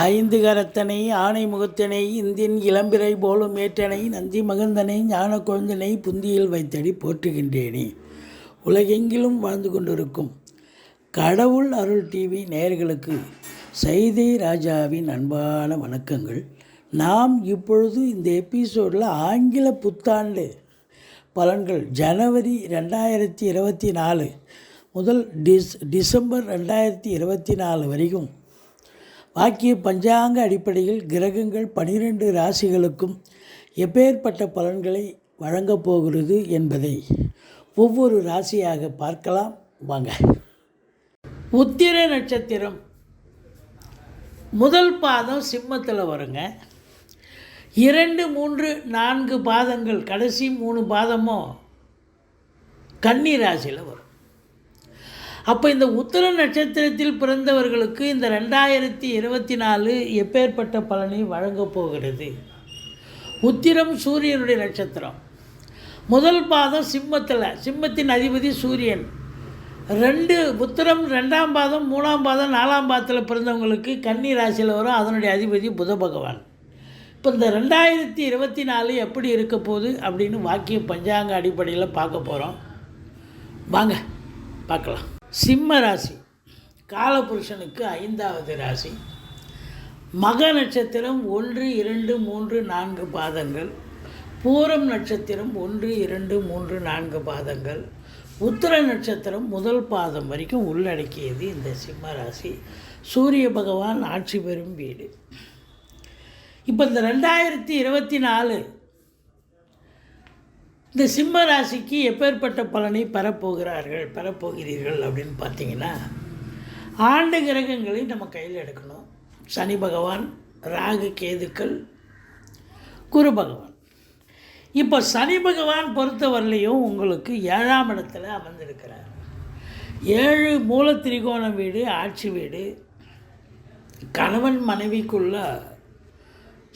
ஐந்து கரத்தனை ஆணை முகத்தனை இந்தின் இளம்பிறை போலும் ஏற்றனை நந்தி மகந்தனை ஞான குழந்தனை புந்தியில் வைத்தடி போற்றுகின்றேனே. உலகெங்கிலும் வாழ்ந்து கொண்டிருக்கும் கடவுள் அருள் டிவி நேயர்களுக்கு சைதை ராஜாவின் அன்பான வணக்கங்கள். நாம் இப்பொழுது இந்த எபிசோடில் ஆங்கில புத்தாண்டு பலன்கள் ஜனவரி 2024 முதல் டிசம்பர் 2024 வரைக்கும் வாக்கிய பஞ்சாங்க அடிப்படையில் கிரகங்கள் 12 ராசிகளுக்கும் எப்பேற்பட்ட பலன்களை வழங்கப் போகிறது என்பதை ஒவ்வொரு ராசியாக பார்க்கலாம் வாங்க. உத்திர நட்சத்திரம் முதல் பாதம் சிம்மத்தில் வருங்க. 2, 3, 4 பாதங்கள் கடைசி 3 பாதமும் கன்னி ராசியில் வரும். அப்போ இந்த உத்திர நட்சத்திரத்தில் பிறந்தவர்களுக்கு இந்த 2024 எப்பேற்பட்ட பலனை வழங்கப் போகிறது? உத்திரம் சூரியனுடைய நட்சத்திரம். முதல் பாதம் சிம்மத்தின் அதிபதி சூரியன். உத்திரம் 2ஆம் பாதம் 3ஆம் பாதம் 4ஆம் பாதத்தில் பிறந்தவங்களுக்கு கன்னி ராசியில் வரும். அதனுடைய அதிபதி புத பகவான். இப்போ இந்த 2024 எப்படி இருக்க போகுது அப்படின்னு வாக்கிய பஞ்சாங்க அடிப்படையில் பார்க்க போகிறோம். வாங்க பார்க்கலாம். சிம்ம ராசி காலபுருஷனுக்கு 5வது ராசி. மக நட்சத்திரம் 1, 2, 3, 4 பாதங்கள். பூரம் நட்சத்திரம் 1, 2, 3, 4 பாதங்கள். உத்திர நட்சத்திரம் முதல் பாதம் வரைக்கும் உள்ளடக்கியது இந்த சிம்ம ராசி. சூரிய பகவான் ஆட்சி பெறும் வீடு. இப்போ இந்த 2024 இந்த சிம்ம ராசிக்கு எப்பேற்பட்ட பலனை பெறப்போகிறீர்கள் அப்படின்னு பார்த்தீங்கன்னா, ஆண்டு கிரகங்களை நம்ம கையில் எடுக்கணும். சனி பகவான், ராகு கேதுக்கள், குரு பகவான். இப்போ சனி பகவான் பொறுத்தவரையிலையும் உங்களுக்கு 7ஆம் இடத்துல அமர்ந்திருக்கிறார். 7 மூல திரிகோண வீடு, ஆட்சி வீடு. கணவன் மனைவிக்குள்ள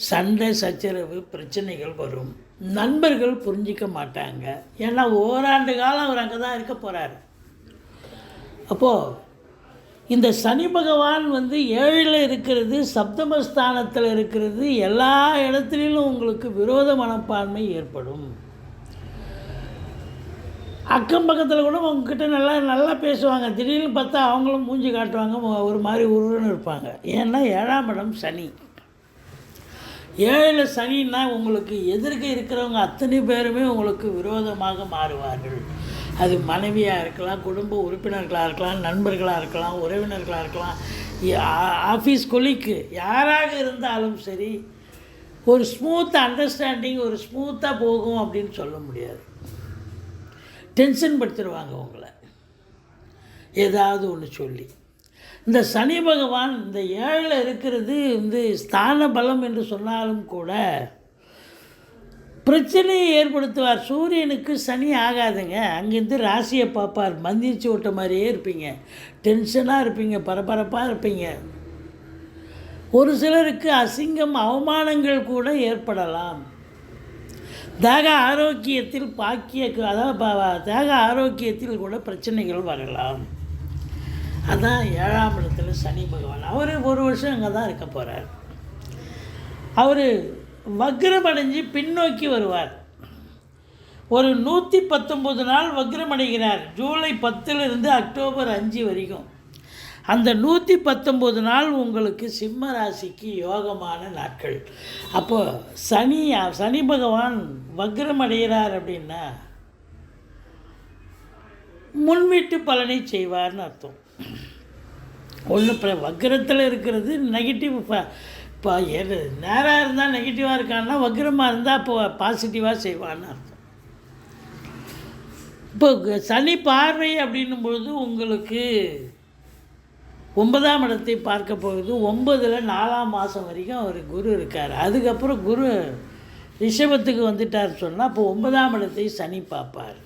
சண்டை சச்சரவு பிரச்சனைகள் வரும். நண்பர்கள் புரிஞ்சிக்க மாட்டாங்க. ஏன்னா ஓராண்டு காலம் அவர் அங்கே தான் இருக்க போகிறார். அப்போது இந்த சனி பகவான் 7ல் இருக்கிறது, சப்தமஸ்தானத்தில் இருக்கிறது. எல்லா இடத்துலையும் உங்களுக்கு விரோத மனப்பான்மை ஏற்படும். அக்கம் பக்கத்தில் கூட உங்ககிட்ட நல்லா பேசுவாங்க. திடீர்னு பார்த்தா அவங்களும் மூஞ்சி காட்டுவாங்க, ஒரு மாதிரி உருன்னு இருப்பாங்க. ஏன்னா 7ஆம் இடம் சனி. 7ல் சனின்னா உங்களுக்கு எதிர்க்க இருக்கிறவங்க அத்தனை பேருமே உங்களுக்கு விரோதமாக மாறுவார்கள். அது மனைவியாக இருக்கலாம், குடும்ப உறுப்பினர்களாக இருக்கலாம், நண்பர்களாக இருக்கலாம், உறவினர்களாக இருக்கலாம், ஆஃபீஸ் கொலீக்கு யாராக இருந்தாலும் சரி, ஒரு ஸ்மூத் அண்டர்ஸ்டாண்டிங், ஒரு ஸ்மூத்தாக போகும் அப்படின்னு சொல்ல முடியாது. டென்ஷன் படுத்திடுவாங்க உங்களை ஏதாவது ஒன்று சொல்லி. இந்த சனி பகவான் இந்த 7ல் இருக்கிறது ஸ்தான பலம் என்று சொன்னாலும் கூட பிரச்சனையை ஏற்படுத்துவார். சூரியனுக்கு சனி ஆகாதுங்க. அங்கேருந்து ராசியை பார்ப்பார். மந்திரிச்சு விட்ட மாதிரியே இருப்பீங்க, டென்ஷனாக இருப்பீங்க, பரபரப்பாக இருப்பீங்க. ஒரு சிலருக்கு அசிங்கம் அவமானங்கள் கூட ஏற்படலாம். தேக ஆரோக்கியத்தில் தேக ஆரோக்கியத்தில் கூட பிரச்சனைகள் வரலாம். அதான் 7ஆம் இடத்துல சனி பகவான். அவர் ஒரு வருஷம் அங்கே தான் இருக்க போகிறார். அவர் வக்ரமடைஞ்சு பின்னோக்கி வருவார். ஒரு 119 நாள் வக்ரமடைகிறார். ஜூலை 10லிருந்து அக்டோபர் 5 வரைக்கும். அந்த 119 நாள் உங்களுக்கு சிம்ம ராசிக்கு யோகமான நாட்கள். அப்போது சனி பகவான் வக்ரமடைகிறார் அப்படின்னா முன்வீட்டு பலனை செய்வார்னு அர்த்தம். வக்ரத்தில் இருக்கிறது நெகட்டிவ். இப்போ நேராக இருந்தால் நெகட்டிவாக இருக்கான்னா, வக்ரமாக இருந்தால் அப்போ பாசிட்டிவாக செய்வான்னு அர்த்தம். இப்போ சனி பார்வை அப்படின்னும் பொழுது உங்களுக்கு 9ஆம் இடத்தை பார்க்க போகுது. 9ல் 4ஆம் மாதம் வரைக்கும் அவர் குரு இருக்கார். அதுக்கப்புறம் குரு ரிஷபத்துக்கு வந்துட்டார் சொன்னால் அப்போ 9ஆம் இடத்தை சனி பார்ப்பார்.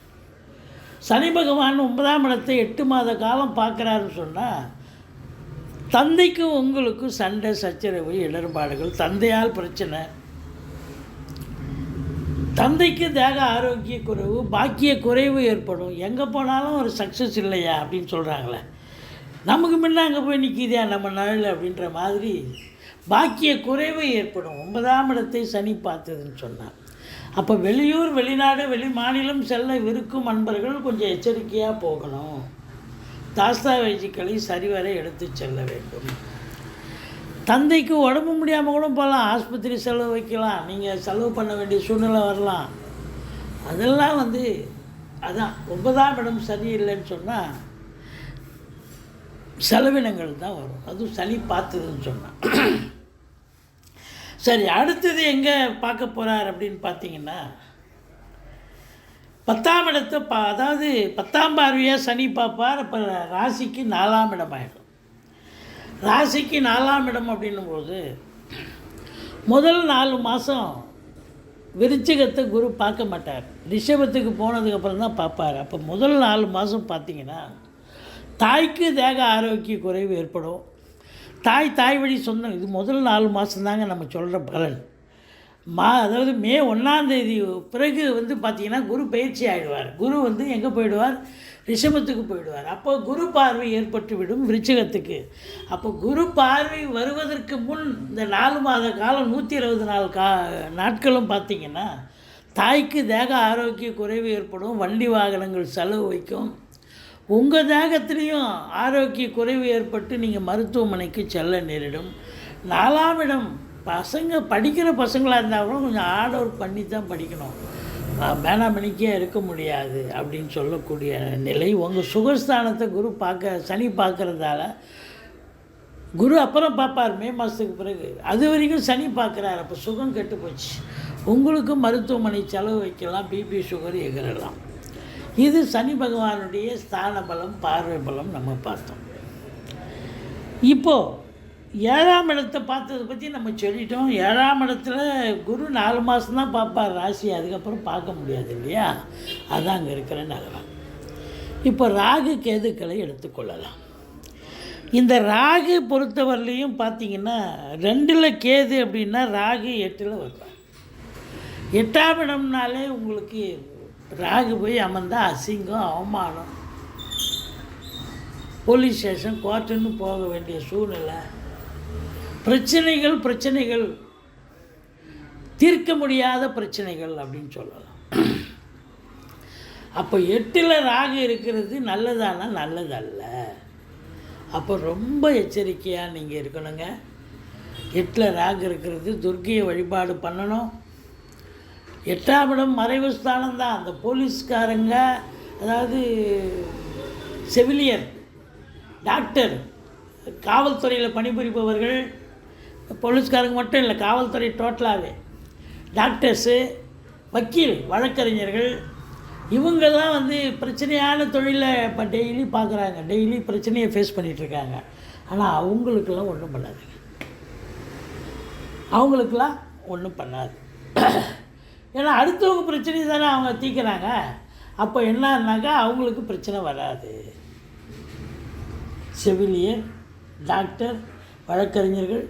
சனி பகவான் 9ஆம் இடத்தை 8 மாத காலம் பார்க்குறாருன்னு சொன்னால் தந்தைக்கும் உங்களுக்கும் சண்டை சச்சரவு இடர்பாடுகள், தந்தையால் பிரச்சனை, தந்தைக்கு தேக ஆரோக்கிய குறைவு, பாக்கிய குறைவு ஏற்படும். எங்கே போனாலும் ஒரு சக்ஸஸ் இல்லையா அப்படின்னு சொல்கிறாங்களே, நமக்கு முன்ன அங்கே போய் நிற்கிதா நம்ம நாளில் அப்படின்ற மாதிரி பாக்கிய குறைவு ஏற்படும். 9ஆம் இடத்தை சனி பார்த்ததுன்னு சொன்னார். அப்போ வெளியூர் வெளிநாடு வெளி மாநிலம் செல்ல விருக்கும் அன்பர்கள் கொஞ்சம் எச்சரிக்கையாக போகணும். தாஸ்தாவேஜிக்களை சரிவர எடுத்து செல்ல வேண்டும். தந்தைக்கு உடம்பு முடியாமல் கூட போகலாம், ஆஸ்பத்திரி செலவு வைக்கலாம், நீங்கள் செலவு பண்ண வேண்டிய சூழ்நிலை வரலாம். அதெல்லாம் அதான் 9ஆம் இடம் சரியில்லைன்னு சொன்னால் செலவினங்கள் தான் வரும். அதுவும் சனி பார்த்ததுன்னு சொன்னான். சரி, அடுத்தது எங்கே பார்க்க போகிறார் அப்படின்னு பார்த்தீங்கன்னா 10ஆம் இடத்தை அதாவது 10ஆம் பார்வையாக சனி பார்ப்பார். அப்போ ராசிக்கு 4ஆம் இடம் ஆகிடும். ராசிக்கு 4ஆம் இடம் அப்படின்னும்போது முதல் 4 மாதம் விருச்சிகத்தை குரு பார்க்க மாட்டார். ரிஷபத்துக்கு போனதுக்கப்புறம் தான் பார்ப்பார். அப்போ முதல் 4 மாதம் பார்த்திங்கன்னா தாய்க்கு தேக ஆரோக்கிய குறைவு ஏற்படும். தாய் வழி சொந்தம். இது முதல் 4 மாதம் தாங்க நம்ம சொல்கிற பலன். அதாவது மே 1ஆம் தேதி பிறகு பார்த்திங்கன்னா குரு பயிற்சி ஆகிடுவார். குரு எங்கே போயிடுவார்? ரிஷபத்துக்கு போயிடுவார். அப்போ குரு பார்வை ஏற்பட்டு விடும் விருச்சிகத்துக்கு. அப்போ குரு பார்வை வருவதற்கு முன் இந்த 4 மாத காலம் 124 நாட்களும் பார்த்திங்கன்னா தாய்க்கு தேக ஆரோக்கிய குறைவு ஏற்படும். வண்டி வாகனங்கள் செலவு வைக்கும். உங்கள் தேகத்துலேயும் ஆரோக்கிய குறைவு ஏற்பட்டு நீங்கள் மருத்துவமனைக்கு செல்ல நேரிடும். 4ஆம் இடம் படிக்கிற பசங்களாக இருந்தால் கூட கொஞ்சம் ஹார்ட் ஒர்க் பண்ணி தான் படிக்கணும். மேனாமணிக்கே இருக்க முடியாது அப்படின்னு சொல்லக்கூடிய நிலை. உங்கள் சுகஸ்தானத்தை சனி பார்க்குறதால குரு அப்புறம் பார்ப்பார் மே மாதத்துக்கு பிறகு. அது வரைக்கும் சனி பார்க்குறாரு. அப்போ சுகம் கெட்டு போச்சு. உங்களுக்கும் மருத்துவமனை செலவு வைக்கலாம், பிபி சுகர் எகிரலாம். இது சனி பகவானுடைய ஸ்தான பலம், பார்வை பலம் நம்ம பார்த்தோம். இப்போது 7ஆம் இடத்தை பார்த்ததை பற்றி நம்ம சொல்லிட்டோம். 7ஆம் இடத்துல குரு 4 மாதம்தான் பார்ப்பார் ராசி, அதுக்கப்புறம் பார்க்க முடியாது இல்லையா? அதுதான் அங்கே இருக்கிற நகரம். இப்போ ராகு கேதுக்களை எடுத்துக்கொள்ளலாம். இந்த ராகு பொறுத்தவரையிலையும் பார்த்திங்கன்னா 2ல் கேது அப்படின்னா ராகு 8ல் வருவார். 8ஆம் இடம்னாலே உங்களுக்கு ராகு போய் அமர்ந்தால் அசிங்கம், அவமானம், போலீஸ் ஸ்டேஷன், கோர்ட்டுன்னு போக வேண்டிய சூழ்நிலை, பிரச்சனைகள் தீர்க்க முடியாத பிரச்சனைகள் அப்படின்னு சொல்லலாம். அப்போ 8ல் ராகு இருக்கிறது நல்லதானா? நல்லதல்ல. அப்போ ரொம்ப எச்சரிக்கையாக நீங்கள் இருக்கணுங்க. 8ல் ராகு இருக்கிறது துர்க்கையை வழிபாடு பண்ணணும். 8ஆம் இடம் மறைவு ஸ்தானம் தான். அந்த போலீஸ்காரங்க, அதாவது செவிலியர், டாக்டர், காவல்துறையில் பணிபுரிபவர்கள், போலீஸ்காரங்க மட்டும் இல்லை, காவல்துறை டோட்டலாகவே, டாக்டர்ஸு, வக்கீல், வழக்கறிஞர்கள், இவங்கெல்லாம் பிரச்சனையான தொழிலை இப்போ டெய்லி பார்க்குறாங்க, டெய்லி பிரச்சனையை ஃபேஸ் பண்ணிகிட்ருக்காங்க. ஆனால் அவங்களுக்கெல்லாம் ஒன்றும் பண்ணாதுங்க. அவங்களுக்கெல்லாம் ஒன்றும் பண்ணாது. ஏன்னா அடுத்தவங்க பிரச்சனை தானே அவங்க தீர்க்குறாங்க. அப்போ என்னன்னாக்கா அவங்களுக்கு பிரச்சனை வராது. செவிலியர், டாக்டர், வழக்கறிஞர்கள்,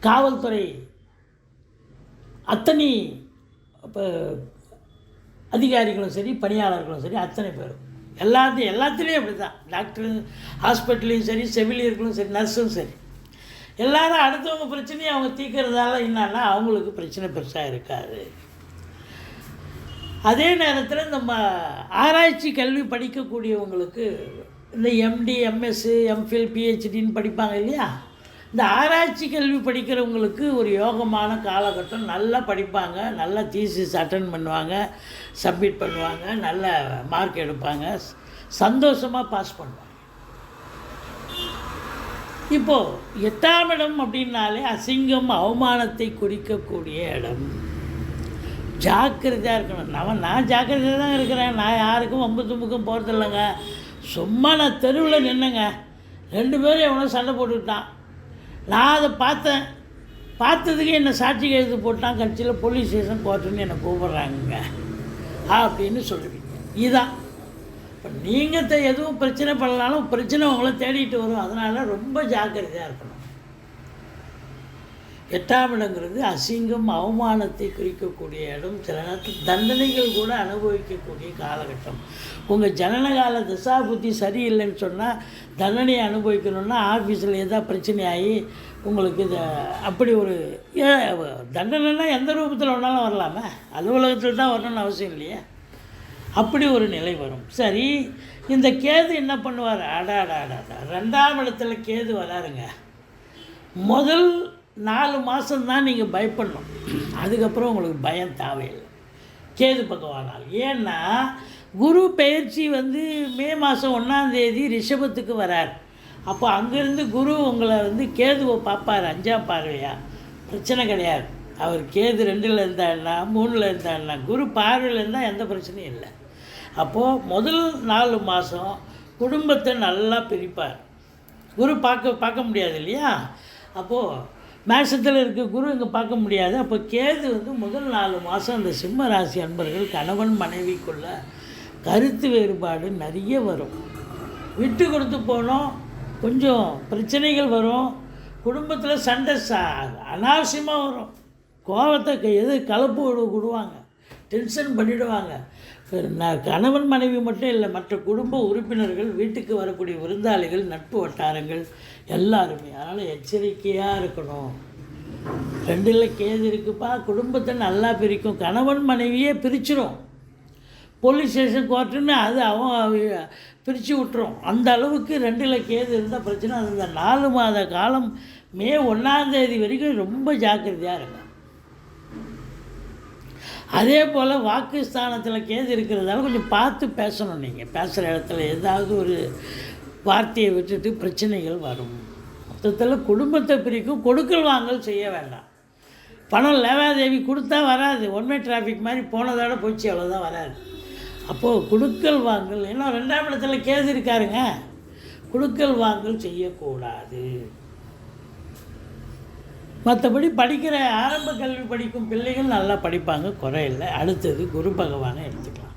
காவல்துறை, அத்தனை இப்போ அதிகாரிகளும் சரி, பணியாளர்களும் சரி, அத்தனை பேரும் எல்லாத்துலேயும் அப்படி தான். டாக்டரு, ஹாஸ்பிட்டல்லையும் சரி, செவிலியர்களும் சரி, நர்ஸும் சரி, எல்லோரும் அடுத்தவங்க பிரச்சனையை அவங்க தீர்க்கறதால என்னன்னா அவங்களுக்கு பிரச்சனை பெருசாக இருக்காது. அதே நேரத்தில் நம்ம ஆராய்ச்சி கல்வி படிக்கக்கூடியவங்களுக்கு இந்த எம்டி, எம்எஸ்ஸு, எம்ஃபில், பிஹெச்டின்னு படிப்பாங்க இல்லையா? இந்த ஆராய்ச்சி கல்வி படிக்கிறவங்களுக்கு ஒரு யோகமான காலகட்டம். நல்லா படிப்பாங்க, நல்லா தீசிஸ் அட்டன் பண்ணுவாங்க, சப்மிட் பண்ணுவாங்க, நல்ல மார்க் எடுப்பாங்க, சந்தோஷமாக பாஸ் பண்ணுவாங்க. இப்போது 8ஆம் இடம் அப்படின்னாலே அசிங்கம், அவமானத்தை குறிக்கக்கூடிய இடம். ஜாக்கிரதையாக இருக்கணும். நான் ஜாக்கிரதையாக தான் இருக்கிறேன். நான் யாருக்கும் வம்பு தும்புக்கும் போகிறதில்லைங்க. சும்மா நான் தெருவில் நின்னுங்க, 2 பேரும் எவனோ சண்டை போட்டுக்கிட்டான். நான் அதை பார்த்ததுக்கு என்னை சாட்சி எழுதி போட்டான். கட்சியில் போலீஸ் ஸ்டேஷன் கோர்ட்டுன்னு என்னை கூப்பிட்றாங்க அப்படின்னு சொல்லுவீங்க. இதுதான் இப்போ நீங்கள் எதுவும் பிரச்சனை பண்ணலாலும் பிரச்சனை உங்களை தேடிட்டு வரும். அதனால் ரொம்ப ஜாக்கிரதையாக இருக்கணும். 8ஆம் இடங்கிறது அசிங்கம், அவமானத்தை குறிக்கக்கூடிய இடம். சில நேரத்தில் தண்டனைகள் கூட அனுபவிக்கக்கூடிய காலகட்டம். உங்கள் ஜனனகால தசா புத்தி சரியில்லைன்னு சொன்னால் தண்டனையை அனுபவிக்கணுன்னா ஆஃபீஸில் ஏதாவது பிரச்சனையாகி உங்களுக்கு இதை அப்படி ஒரு தண்டனைனா எந்த ரூபத்தில் வேணாலும் வரலாமே, அலுவலகத்தில் தான் வரணும்னு அவசியம் இல்லையே. அப்படி ஒரு நிலை வரும். சரி, இந்த கேது என்ன பண்ணுவார்? அடாடா 2ஆம் இடத்துல கேது வராருங்க. முதல் 4 மாதம்தான் நீங்கள் பயப்படணும், அதுக்கப்புறம் உங்களுக்கு பயம் தேவையில்லை கேது பகவானால். ஏன்னா குரு பெயர்ச்சி மே மாதம் 1ஆம் தேதி ரிஷபத்துக்கு வரார். அப்போ அங்கேருந்து குரு உங்களை கேதுவை பார்ப்பார் 5ஆம் பார்வையாக. பிரச்சனை கிடையாது. அவர் கேது 2ல் இருந்தாருன்னா 3ல் இருந்தாருன்னா குரு பார்வையில் இருந்தால் எந்த பிரச்சனையும் இல்லை. அப்போது முதல் 4 மாதம் குடும்பத்தை நல்லா பிரிப்பார். குரு பார்க்க முடியாது இல்லையா. அப்போது மேஷத்தில் இருக்க குரு இங்கே பார்க்க முடியாது. அப்போ கேது முதல் 4 மாதம் அந்த சிம்ம ராசி அன்பர்கள் கணவன் மனைவிக்குள்ள கருத்து வேறுபாடு நிறைய வரும். விட்டு கொடுத்து போனோம், கொஞ்சம் பிரச்சனைகள் வரும். குடும்பத்தில் சண்டை அனாவசியமாக வரும். கோபத்தை கலப்பு விடுவாங்க, டென்ஷன் பண்ணிவிடுவாங்க. கணவன் மனைவி மட்டும் இல்லை, மற்ற குடும்ப உறுப்பினர்கள், வீட்டுக்கு வரக்கூடிய விருந்தாளிகள், நட்பு வட்டாரங்கள் எல்லாருமே. அதனால் எச்சரிக்கையாக இருக்கணும். 2ல் கேது இருக்குப்பா, குடும்பத்தை நல்லா பிரிக்கும். கணவன் மனைவியே பிரிச்சிடும். போலீஸ் ஸ்டேஷன் கோர்ட்டுன்னு அது பிரித்து விட்டுரும். அந்த அளவுக்கு 2ல் கேது இருந்தால் பிரச்சனை. அது இந்த 4 மாத காலம் மே 1ஆம் தேதி வரைக்கும் ரொம்ப ஜாக்கிரதையாக இருக்கும். அதே போல் வாக்குஸ்தானத்தில் கேது இருக்கிறதால கொஞ்சம் பார்த்து பேசணும். நீங்கள் பேசுகிற இடத்துல ஏதாவது ஒரு வார்த்தையை விட்டுட்டு பிரச்சனைகள் வரும். மொத்தத்தில் குடும்பத்தை பிரிக்கும். கொடுக்கல் வாங்கல் செய்ய வேண்டாம். பணம் லேவாதேவி கொடுத்தா வராது. ஒன்வே டிராஃபிக் மாதிரி போனதோட போச்சு, அவ்வளோதான், வராது. அப்போது கொடுக்கல் வாங்கல், ஏன்னா 2ஆம் இடத்துல கேது இருக்காருங்க. கொடுக்கல் வாங்கல் செய்யக்கூடாது. மற்றபடி படிக்கிற ஆரம்ப கல்வி படிக்கும் பிள்ளைகள் நல்லா படிப்பாங்க, குறையில்லை. அடுத்தது குரு பகவானை எடுத்துக்கலாம்.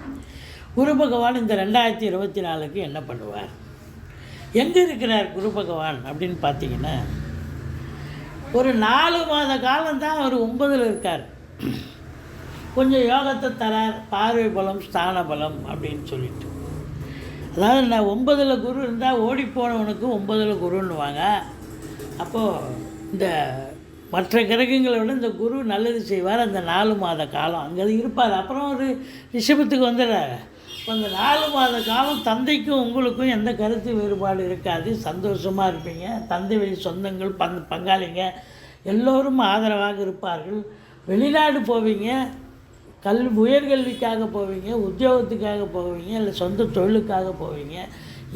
குரு பகவான் இந்த 2024க்கு என்ன பண்ணுவார்? எங்கே இருக்கிறார் குரு பகவான் அப்படின்னு பார்த்தீங்கன்னா, ஒரு 4 மாத காலம்தான் அவர் 9ல் இருக்கார். கொஞ்சம் யோகத்தை தரார், பார்வை பலம், ஸ்தான பலம் அப்படின்னு சொல்லிட்டு. அதாவது நான் 9ல் குரு இருந்தால் ஓடிப்போனவனுக்கு 9ல் குருன்னுவாங்க. அப்போது இந்த மற்ற கிரகங்களை விட இந்த குரு நல்லது செய்வார். அந்த 4 மாத காலம் அங்கே இருப்பார். அப்புறம் ஒரு ரிஷபத்துக்கு வந்துடுறாரு. இப்போ அந்த 4 மாத காலம் தந்தைக்கும் உங்களுக்கும் எந்த கருத்து வேறுபாடு இருக்காது. சந்தோஷமாக இருப்பீங்க. தந்தை வழி சொந்தங்கள், பங்காளிங்க எல்லோரும் ஆதரவாக இருப்பார்கள். வெளிநாடு போவீங்க, உயர்கல்விக்காக போவீங்க, உத்தியோகத்துக்காக போவீங்க, இல்லை சொந்த தொழிலுக்காக போவீங்க.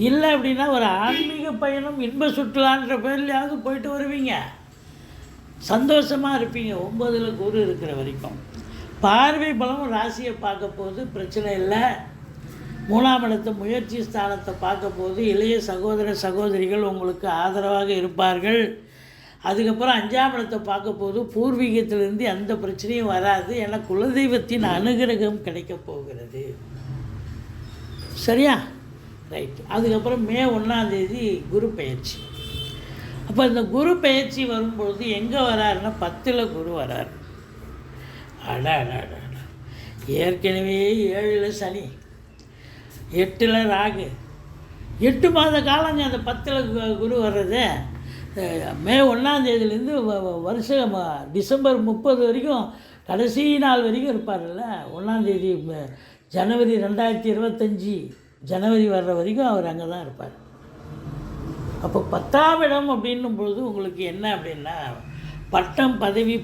இல்லை அப்படின்னா ஒரு ஆன்மீக பயணம், இன்ப சுற்றுலான்ற பேர்லையாவது போயிட்டு வருவீங்க. சந்தோஷமாக இருப்பீங்க 9ல் குரு இருக்கிற வரைக்கும். பார்வை பலம் ராசியை பார்க்க போது பிரச்சனை இல்லை. 3ஆம் இடத்தை முயற்சி ஸ்தானத்தை பார்க்க போது இளைய சகோதர சகோதரிகள் உங்களுக்கு ஆதரவாக இருப்பார்கள். அதுக்கப்புறம் 5ஆம் இடத்தை பார்க்க போது பூர்வீகத்திலிருந்து எந்த பிரச்சனையும் வராது. ஏன்னா குலதெய்வத்தின் அனுகிரகம் கிடைக்க போகிறது. சரியா? ரைட். அதுக்கப்புறம் மே 1ஆம் தேதி குரு பெயர்ச்சி. அப்போ இந்த குரு பெயர்ச்சி வரும்பொழுது எங்கே வராருன்னா 10ல் குரு வரார். ஏற்கனவே 7ல் சனி, 8ல் ராகு, 8 மாத காலங்க அந்த 10ல் குரு வர்றது. மே 1ஆம் தேதியிலேருந்து வருஷம் டிசம்பர் 30 வரைக்கும், கடைசி நாள் வரைக்கும் இருப்பார்ல. 1ஆம் தேதி ஜனவரி 2025 ஜனவரி வர்ற வரைக்கும் அவர் அங்கே தான் இருப்பார். அப்போ 10ஆம் இடம் அப்படின்னும் பொழுது உங்களுக்கு என்ன அப்படின்னா, பட்டம் பதவி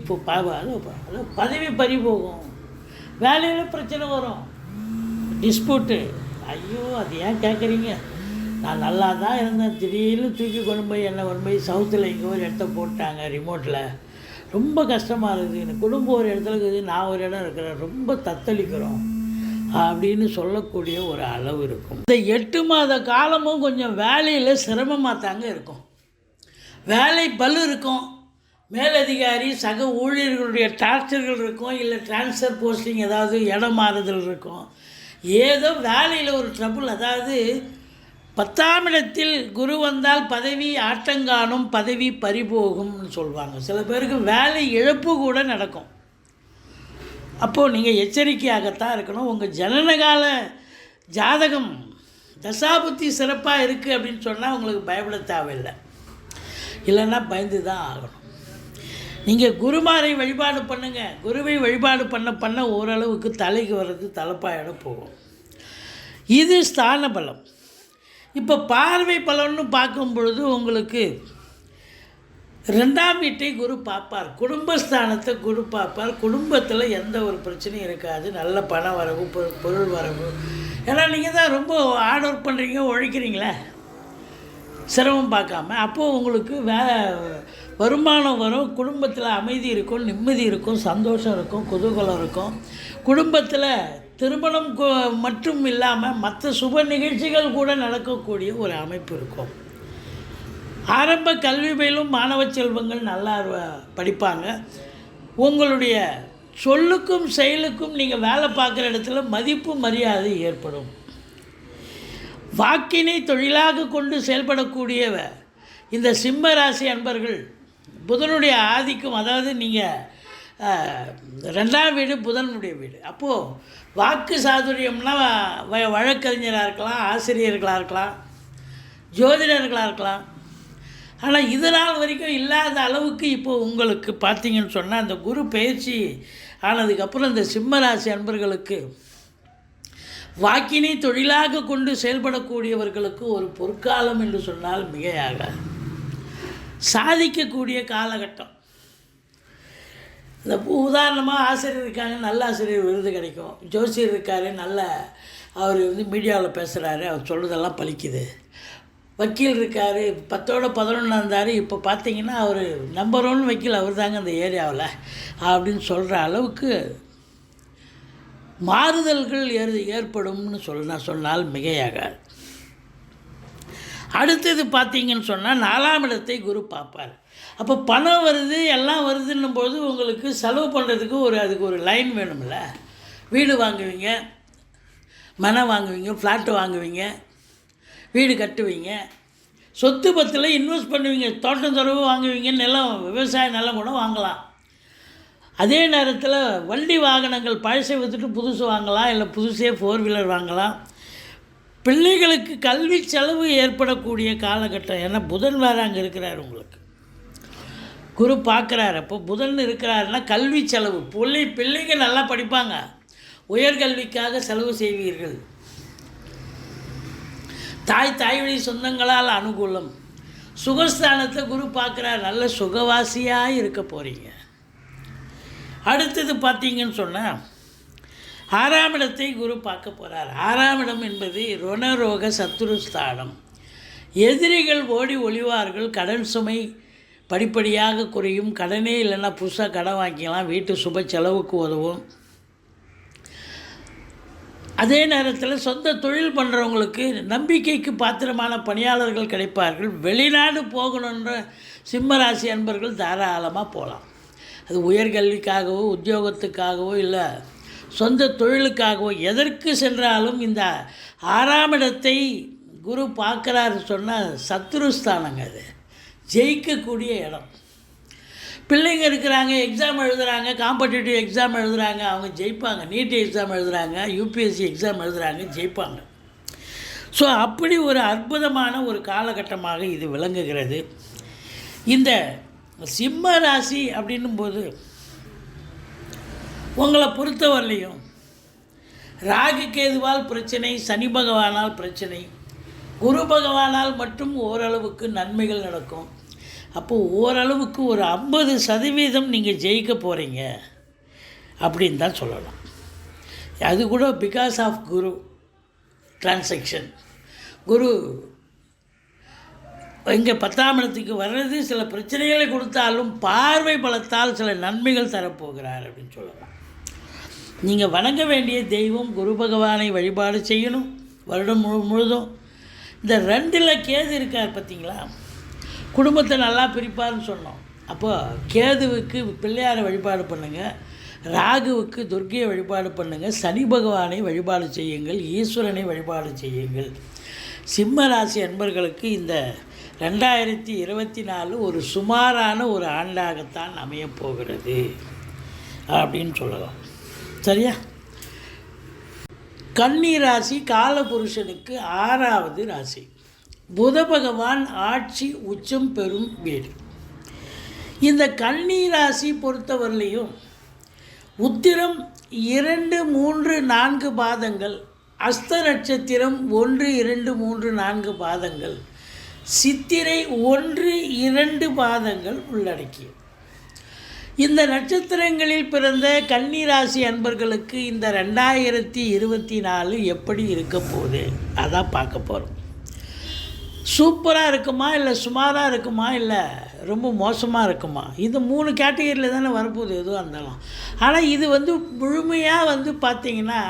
பதவி பறி போகும். வேலையில் பிரச்சனை வரும், டிஸ்பியூட்டு. ஐயோ அது ஏன் கேட்குறீங்க? நான் நல்லா தான் இருந்தேன், திடீர்னு தூக்கி கொண்டு போய் சவுத்தில் இங்கே ஒரு இடத்த போட்டாங்க ரிமோட்டில். ரொம்ப கஷ்டமாக இருக்குது. எனக்கு குடும்பம் ஒரு இடத்துல இருக்குது, நான் ஒரு இடம் இருக்கிறேன், ரொம்ப தத்தளிக்கிறோம் அப்படின்னு சொல்லக்கூடிய ஒரு அளவு இருக்கும். இந்த 8 மாத காலமும் கொஞ்சம் வேலையில் சிரமமாக தாங்க இருக்கும். வேலை பலு இருக்கும், மேலதிகாரி சக ஊழியர்களுடைய டார்ச்சர்கள் இருக்கும், இல்லை டிரான்ஸ்ஃபர் போஸ்டிங் ஏதாவது இடம் மாறுதல் இருக்கும், ஏதோ வேலையில் ஒரு ட்ரபுள். அதாவது 10ஆம் இடத்தில் குரு வந்தால் பதவி ஆட்டங்காணும், பதவி பறிபோகும்னு சொல்லுவாங்க. சில பேருக்கு வேலை இழப்பு கூட நடக்கும். அப்போது நீங்கள் எச்சரிக்கையாகத்தான் இருக்கணும். உங்கள் ஜனனகால ஜாதகம் தசாபுத்தி சிறப்பாக இருக்குது அப்படின்னு சொன்னால் உங்களுக்கு பயப்பட தேவையில்லை. இல்லைன்னா பயந்து தான் ஆகணும். நீங்கள் குருமாரை வழிபாடு பண்ணுங்கள். குருவை வழிபாடு பண்ண ஓரளவுக்கு தலைக்கு வர்றது தலைப்பாயிட போகும். இது ஸ்தான பலம். இப்போ பார்வை பலன்னு பார்க்கும் பொழுது உங்களுக்கு 2ஆம் வீட்டை குரு பார்ப்பார். குடும்பஸ்தானத்தை குரு பார்ப்பார். குடும்பத்தில் எந்த ஒரு பிரச்சனையும் இருக்காது. நல்ல பண வரவு, பொருள் வரவு. ஏன்னா நீங்கள் தான் ரொம்ப ஹார்ட் ஒர்க் பண்ணுறீங்க, உழைக்கிறீங்களே, சிரமம் பார்க்காம. அப்போது உங்களுக்கு வருமானம் வரும். குடும்பத்தில் அமைதி இருக்கும், நிம்மதி இருக்கும், சந்தோஷம் இருக்கும், குதூகலம் இருக்கும். குடும்பத்தில் திருமணம் மட்டும் இல்லாமல் மற்ற சுப நிகழ்ச்சிகள் கூட நடக்கக்கூடிய ஒரு அமைப்பு இருக்கும். ஆரம்ப கல்வி பயிலும் மாணவ செல்வங்கள் நல்லா படிப்பாங்க. உங்களுடைய சொல்லுக்கும் செயலுக்கும் நீங்கள் வேலை பார்க்குற இடத்துல மதிப்பு மரியாதை ஏற்படும். வாக்கினை தொழிலாக கொண்டு செயல்படக்கூடிய இந்த சிம்ம ராசி அன்பர்கள் புதனுடைய ஆதிக்கம், அதாவது நீங்கள் 2ஆம் வீடு புதனுடைய வீடு. அப்போது வாக்கு சாதுரியம்னா வழக்கறிஞராக இருக்கலாம், ஆசிரியர்களாக இருக்கலாம், ஜோதிடர்களாக இருக்கலாம். ஆனால் இது நாள் வரைக்கும் இல்லாத அளவுக்கு இப்போது உங்களுக்கு பார்த்தீங்கன்னு சொன்னால் அந்த குரு பயிற்சி ஆனதுக்கப்புறம் இந்த சிம்மராசி அன்பர்களுக்கு வாக்கினை தொழிலாக கொண்டு செயல்படக்கூடியவர்களுக்கு ஒரு பொற்காலம் என்று சொன்னால் மிகையாக சாதிக்கக்கூடிய காலகட்டம். இந்த உதாரணமாக ஆசிரியர் இருக்காங்க, நல்ல ஆசிரியர் விருது கிடைக்கும். ஜோசியர் இருக்கார், நல்ல அவர் மீடியாவில் பேசுகிறாரு, அவர் சொல்கிறதெல்லாம் பலிக்குது. வக்கீல் இருக்கார், 10ஓட 11 இருந்தார், இப்போ பார்த்தீங்கன்னா அவர் நம்பர் 1 வக்கீல் அவர் தாங்க அந்த ஏரியாவில் அப்படின்னு சொல்கிற அளவுக்கு மாறுதல்கள் ஏற்படும்னு சொன்னால் மிகையாகாது. அடுத்தது பார்த்தீங்கன்னு சொன்னால் 4ஆம் இடத்தை குரு பார்ப்பார். அப்போ பணம் வருது, எல்லாம் வருதுன்னும் போது உங்களுக்கு செலவு பண்ணுறதுக்கு அதுக்கு ஒரு லைன் வேணும்ல. வீடு வாங்குவீங்க, மனை வாங்குவீங்க, ஃப்ளாட்டு வாங்குவீங்க, வீடு கட்டுவீங்க, சொத்து பத்தில் இன்வெஸ்ட் பண்ணுவீங்க, தோட்டம் துறவு வாங்குவீங்க, நிலம், விவசாய நிலம் கூட வாங்கலாம். அதே நேரத்தில் வண்டி வாகனங்கள் பழசை விற்றுட்டு புதுசு வாங்கலாம், இல்லை புதுசே 4 வீலர் வாங்கலாம். பிள்ளைகளுக்கு கல்வி செலவு ஏற்படக்கூடிய காலகட்டம். ஏன்னா புதன் வேறு அங்கே இருக்கிறார், உங்களுக்கு குரு பார்க்குறாரு. அப்போ புதன் இருக்கிறாருன்னா கல்வி செலவு. பிள்ளைங்க நல்லா படிப்பாங்க, உயர்கல்விக்காக செலவு செய்வீர்கள். தாய் வழி சொந்தங்களால் அனுகூலம். சுகஸ்தானத்தை குரு பார்க்குறார், நல்ல சுகவாசியாக இருக்க போகிறீங்க. அடுத்தது பார்த்தீங்கன்னு சொன்னால் 6ஆம் இடத்தை குரு பார்க்க போகிறார். 6ஆம் இடம் என்பது ருணரோக சத்துருஸ்தானம். எதிரிகள் ஓடி ஒளிவார்கள். கடன் சுமை படிப்படியாக குறையும். கடனே இல்லைன்னா புதுசாக கடன் வாங்கிக்கலாம். வீட்டு சுப செலவுக்கு உதவும். அதே நேரத்தில் சொந்த தொழில் பண்ணுறவங்களுக்கு நம்பிக்கைக்கு பாத்திரமான பணியாளர்கள் கிடைப்பார்கள். வெளிநாடு போகணுன்ற சிம்மராசி அன்பர்கள் தாராளமாக போகலாம். அது உயர்கல்விக்காகவோ உத்தியோகத்துக்காகவோ இல்லை சொந்த தொழிலுக்காகவோ எதற்கு சென்றாலும் இந்த 6ஆம் இடத்தை குரு பார்க்குறாரு சொன்னால் சத்துருஸ்தானங்க. அது ஜெயிக்கக்கூடிய இடம். பிள்ளைங்க இருக்கிறாங்க, எக்ஸாம் எழுதுகிறாங்க, காம்படிட்டிவ் எக்ஸாம் எழுதுகிறாங்க, அவங்க ஜெயிப்பாங்க. நீட் எக்ஸாம் எழுதுகிறாங்க, யூபிஎஸ்சி எக்ஸாம் எழுதுகிறாங்க, ஜெயிப்பாங்க. ஸோ அப்படி ஒரு அற்புதமான ஒரு காலகட்டமாக இது விளங்குகிறது. இந்த சிம்ம ராசி அப்படின்னும்போது உங்களை பொறுத்தவரையிலையும் ராகு கேதுவால் பிரச்சனை, சனி பகவானால் பிரச்சனை, குரு பகவானால் மட்டும் ஓரளவுக்கு நன்மைகள் நடக்கும். அப்போது ஓரளவுக்கு ஒரு 50% நீங்கள் ஜெயிக்க போகிறீங்க அப்படின்னு தான் சொல்லலாம். அது கூட பிகாஸ் ஆஃப் குரு டிரான்சாக்ஷன். குரு இங்கே 10ஆம் இடத்துக்கு வர்றது சில பிரச்சனைகளை கொடுத்தாலும் பார்வை பலத்தால் சில நன்மைகள் தரப்போகிறார் அப்படின்னு சொல்லலாம். நீங்கள் வணங்க வேண்டிய தெய்வம் குரு பகவானை வழிபாடு செய்யணும் வருடம் முழுதும். இந்த 2ல் கேது இருக்கார் பார்த்தீங்களா, குடும்பத்தை நல்லா பிரிப்பார்னு சொன்னோம். அப்போது கேதுவுக்கு பிள்ளையாரை வழிபாடு பண்ணுங்கள், ராகுவுக்கு துர்க்கையை வழிபாடு பண்ணுங்கள், சனி பகவானை வழிபாடு செய்யுங்கள், ஈஸ்வரனை வழிபாடு செய்யுங்கள். சிம்ம ராசி அன்பர்களுக்கு இந்த 2024 ஒரு சுமாரான ஒரு ஆண்டாகத்தான் அமையப்போகிறது அப்படின்னு சொல்லலாம். சரியா? கன்னி ராசி காலபுருஷனுக்கு 6வது ராசி. புத பகவான் ஆட்சி உச்சம் பெறும் வீடு. இந்த கன்னி ராசி பொறுத்தவரையிலையும் உத்திரம் 2, 3, 4 பாதங்கள், அஸ்த நட்சத்திரம் 1, 2, 3, 4 பாதங்கள், சித்திரை 1, 2 பாதங்கள் உள்ளடக்கியது. இந்த நட்சத்திரங்களில் பிறந்த கன்னி ராசி அன்பர்களுக்கு இந்த 2024 எப்படி இருக்க போகுது அதான் பார்க்க போகிறோம். சூப்பராக இருக்குமா, இல்லை சுமாராக இருக்குமா, இல்லை ரொம்ப மோசமாக இருக்குமா? இது 3 கேட்டகரியில் தானே வரப்போகுது எதுவும் இருந்தாலும். ஆனால் இது முழுமையாக பார்த்திங்கன்னா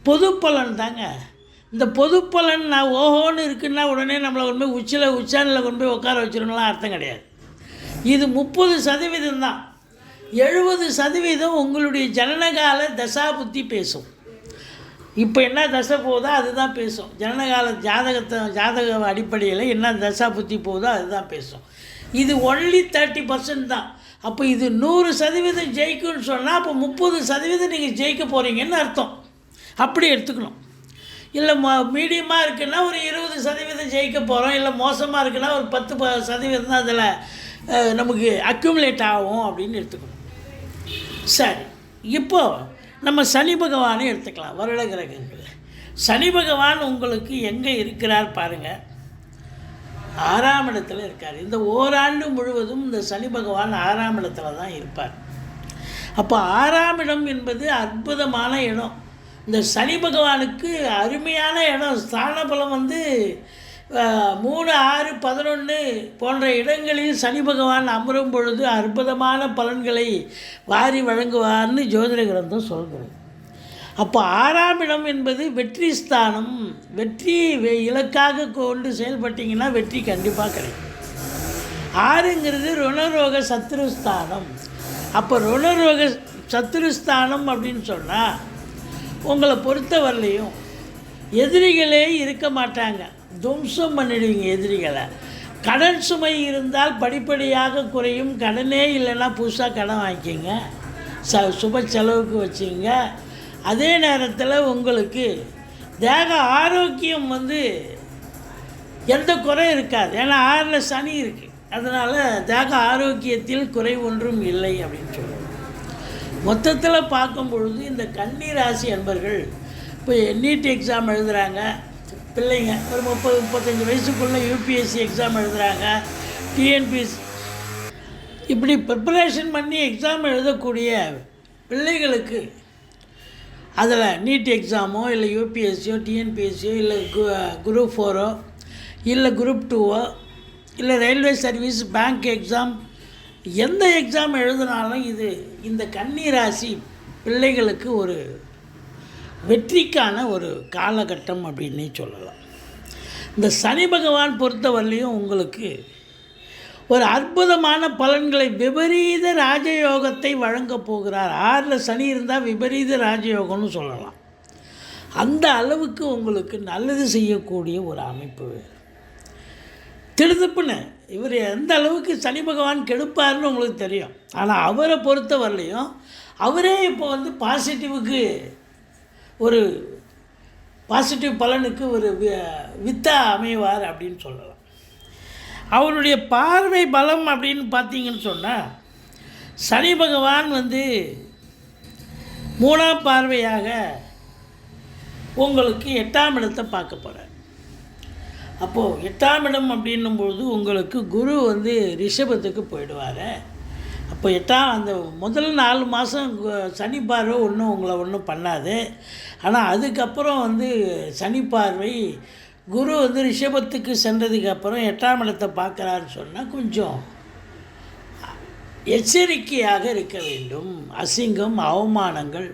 பொது பலன் தாங்க. இந்த பொது பலன் நான் ஓஹோன்னு இருக்குன்னா உடனே நம்மளை கொண்டு போய் உச்சானில் கொண்டு போய் உட்கார வச்சிடணும்லாம் அர்த்தம் கிடையாது. இது 30% தான். 70% உங்களுடைய ஜனனகால தசா புத்தி பேசும். இப்போ என்ன தசை போகுதோ அதுதான் பேசும். ஜனனகால ஜாதக அடிப்படையில் என்ன தசா புத்தி போகுதோ அதுதான் பேசும். இது ஒன்லி 30% தான். அப்போ இது 100% ஜெயிக்கும்னு சொன்னால் அப்போ 30% நீங்கள் ஜெயிக்க போகிறீங்கன்னு அர்த்தம். அப்படி எடுத்துக்கணும். இல்லை மீடியமாக இருக்குன்னா ஒரு 20% ஜெயிக்க போகிறோம், இல்லை மோசமாக இருக்குன்னா ஒரு 10% தான் அதில் நமக்கு அக்யூமுலேட் ஆகும் அப்படின்னு எடுத்துக்கணும். சரி, இப்போது நம்ம சனி பகவானை எடுத்துக்கலாம். வருட கிரகங்கள் சனி பகவான் உங்களுக்கு எங்கே இருக்கிறார் பாருங்கள். 6ஆம் இடத்துல இருக்கார். இந்த ஓராண்டு முழுவதும் இந்த சனி பகவான் 6ஆம் இடத்துல தான் இருப்பார். அப்போ 6ஆம் இடம் என்பது அற்புதமான இடம். இந்த சனி பகவானுக்கு அருமையான இடம். ஸ்தான பலம் 3, 6, 11 போன்ற இடங்களில் சனி பகவான் அமரும் பொழுது அற்புதமான பலன்களை வாரி வழங்குவார்னு ஜோதிட கிரந்தம் சொல்கிறது. அப்போ 6ஆம் இடம் என்பது வெற்றி ஸ்தானம். வெற்றி இலக்காக கொண்டு செயல்பட்டிங்கன்னா வெற்றி கண்டிப்பாக கிடைக்கும். 6ங்கிறது ருணரோக சத்ருஸ்தானம். அப்போ ருணரோக சத்ருஸ்தானம் அப்படின்னு சொன்னால் உங்களை பொறுத்தவரையிலையும் எதிரிகளே இருக்க மாட்டாங்க. துவம்சம் பண்ணிடுவீங்க எதிரிகளை. கடன் சுமை இருந்தால் படிப்படியாக குறையும். கடனே இல்லைன்னா புதுசாக கடன் வாங்கிக்கிங்க, சுப செலவுக்கு வச்சுங்க. அதே நேரத்தில் உங்களுக்கு தேக ஆரோக்கியம் எந்த குறை இருக்காது. ஏன்னா 6ல் சனி இருக்குது. அதனால் தேக ஆரோக்கியத்தில் குறை ஒன்றும் இல்லை அப்படின்னு சொல்லுவோம். மொத்தத்தில் பார்க்கும் பொழுது இந்த கன்னி ராசி அன்பர்கள் இப்போ நீட் எக்ஸாம் எழுதுகிறாங்க பிள்ளைங்க, ஒரு 30-35 வயசுக்குள்ளே யூபிஎஸ்சி எக்ஸாம் எழுதுகிறாங்க, டிஎன்பிஎஸ்சி இப்படி ப்ரிப்பரேஷன் பண்ணி எக்ஸாம் எழுதக்கூடிய பிள்ளைகளுக்கு அதில் நீட் எக்ஸாமோ இல்லை யூபிஎஸ்சியோ டிஎன்பிஎஸ்சியோ இல்லை குரூப் 4ஓ இல்லை குரூப் 2ஓ இல்லை ரயில்வே சர்வீஸ் பேங்க் எக்ஸாம் எந்த எக்ஸாம் எழுதினாலும் இந்த கன்னி ராசி பிள்ளைகளுக்கு ஒரு வெற்றிக்கான ஒரு காலகட்டம் அப்படின்னே சொல்லலாம். இந்த சனி பகவான் பொறுத்தவரையிலையும் உங்களுக்கு ஒரு அற்புதமான பலன்களை, விபரீத ராஜயோகத்தை வழங்கப் போகிறார். 6ல் சனி இருந்தால் விபரீத ராஜயோகம்னு சொல்லலாம். அந்த அளவுக்கு உங்களுக்கு நல்லது செய்யக்கூடிய ஒரு அமைப்பு. திடுதுப்புன்னு இவர் எந்த அளவுக்கு சனி பகவான் கெடுப்பார்னு உங்களுக்கு தெரியும். ஆனால் அவரை பொறுத்தவரையிலையும் அவரே இப்போ பாசிட்டிவுக்கு ஒரு பாசிட்டிவ் பலனுக்கு ஒரு வித்தா அமைவார் அப்படின்னு சொல்லலாம். அவருடைய பார்வை பலம் அப்படின்னு பார்த்தீங்கன்னு சொன்னால் சனி பகவான் 3ஆம் பார்வையாக உங்களுக்கு 8ஆம் இடத்தை பார்க்க போகிறார். அப்போது 8ஆம் இடம் அப்படின்னும்பொழுது உங்களுக்கு குரு ரிஷபத்துக்கு போயிடுவார். அப்போ அந்த முதல் 4 மாதம் சனி பார்வை உங்களை பண்ணாது. ஆனால் அதுக்கப்புறம் சனி பார்வை குரு ரிஷபத்துக்கு சென்றதுக்கப்புறம் 8ஆம் இடத்தை பார்க்குறாருன்னு சொன்னால் கொஞ்சம் எச்சரிக்கையாக இருக்க வேண்டும். அசிங்கம், அவமானங்கள்,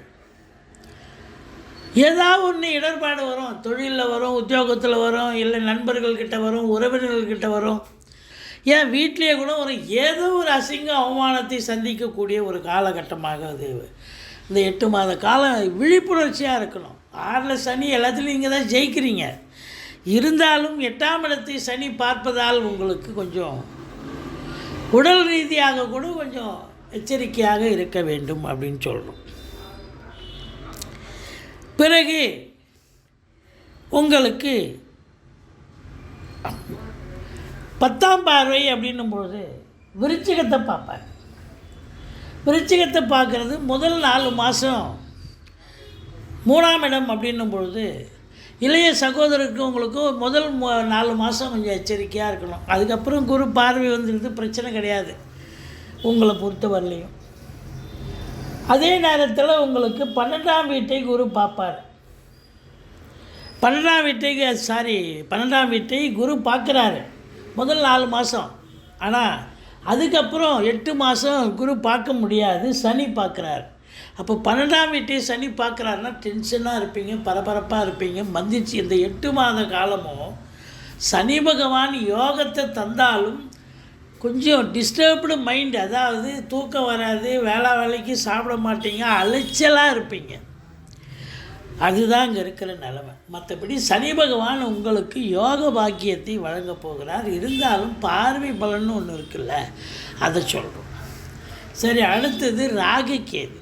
ஏதாவது ஒன்று இடர்பாடு வரும். தொழிலில் வரும், உத்தியோகத்தில் வரும், இல்லை நண்பர்கள்கிட்ட வரும், உறவினர்கள்கிட்ட வரும், ஏன் வீட்டிலேயே கூட ஏதோ ஒரு அசிங்க அவமானத்தை சந்திக்கக்கூடிய ஒரு காலகட்டமாக அது இந்த 8 மாத காலம் விழிப்புணர்ச்சியாக இருக்கணும். 6ல் சனி எல்லாத்துலேயும் நீங்கள் தான் ஜெயிக்கிறீங்க. இருந்தாலும் 8ஆம் இடத்தை சனி பார்ப்பதால் உங்களுக்கு கொஞ்சம் உடல் ரீதியாக கூட கொஞ்சம் எச்சரிக்கையாக இருக்க வேண்டும் அப்படின்னு சொல்கிறோம். பிறகு உங்களுக்கு 10ஆம் பார்வை அப்படின்னும்பொழுது விருச்சிகத்தை பார்ப்பார். விருச்சிகத்தை பார்க்குறது முதல் 4 மாதம் 3ஆம் இடம் அப்படின்னும் பொழுது இளைய சகோதரருக்கு உங்களுக்கும் முதல் 4 மாதம் கொஞ்சம் எச்சரிக்கையாக இருக்கணும். அதுக்கப்புறம் குரு பார்வை வந்துடுது, பிரச்சனை கிடையாது உங்களை பொறுத்த வரலையும். அதே நேரத்தில் உங்களுக்கு 12ஆம் வீட்டை குரு பார்ப்பார். 12ஆம் வீட்டை குரு பார்க்குறாரு முதல் 4 மாதம். ஆனால் அதுக்கப்புறம் 8 மாதம் குரு பார்க்க முடியாது, சனி பார்க்குறாரு. அப்போ 12ஆம் வீட்டை சனி பார்க்குறாருன்னா டென்ஷனாக இருப்பீங்க, பரபரப்பாக இருப்பீங்க, மந்திச்சு. இந்த 8 மாத காலமும் சனி பகவான் யோகத்தை தந்தாலும் கொஞ்சம் டிஸ்டர்ப்டு மைண்ட், அதாவது தூக்கம் வராது, வேலைக்கு சாப்பிட மாட்டீங்க, அலைச்சலாக இருப்பீங்க. அதுதான் இங்கே இருக்கிற நிலைமை. மற்றபடி சனி பகவான் உங்களுக்கு யோக பாக்கியத்தை வழங்க போகிறார். இருந்தாலும் பார்வை பலன்னு ஒன்று இருக்குல்ல, அதை சொல்கிறோம். சரி, அடுத்தது ராகு கேது.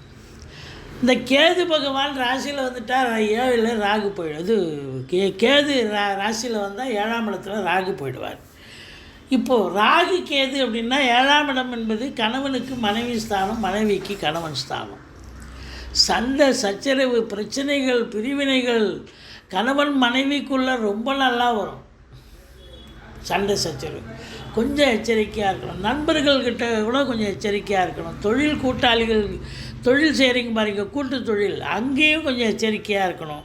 இந்த கேது பகவான் ராசியில் வந்துட்டால் 7ல் ராகு போயிடும். இது கேது ராசியில் வந்தால் 7ஆம் இடத்துல ராகு போயிடுவார். இப்போது ராகு கேது அப்படின்னா 7ஆம் இடம் என்பது கணவனுக்கு மனைவி ஸ்தானம், மனைவிக்கு கணவன் ஸ்தானம். சண்டை சச்சரவு பிரச்சனைகள் பிரிவினைகள் கணவன் மனைவிக்குள்ளே ரொம்ப நல்லா வரும். சண்டை சச்சரவு கொஞ்சம் எச்சரிக்கையாக இருக்கணும். நண்பர்கள்கிட்ட கூட கொஞ்சம் எச்சரிக்கையாக இருக்கணும். தொழில் கூட்டாளிகள், தொழில் செய்கிறீங்க பாருங்க, கூட்டு தொழில், அங்கேயும் கொஞ்சம் எச்சரிக்கையாக இருக்கணும்.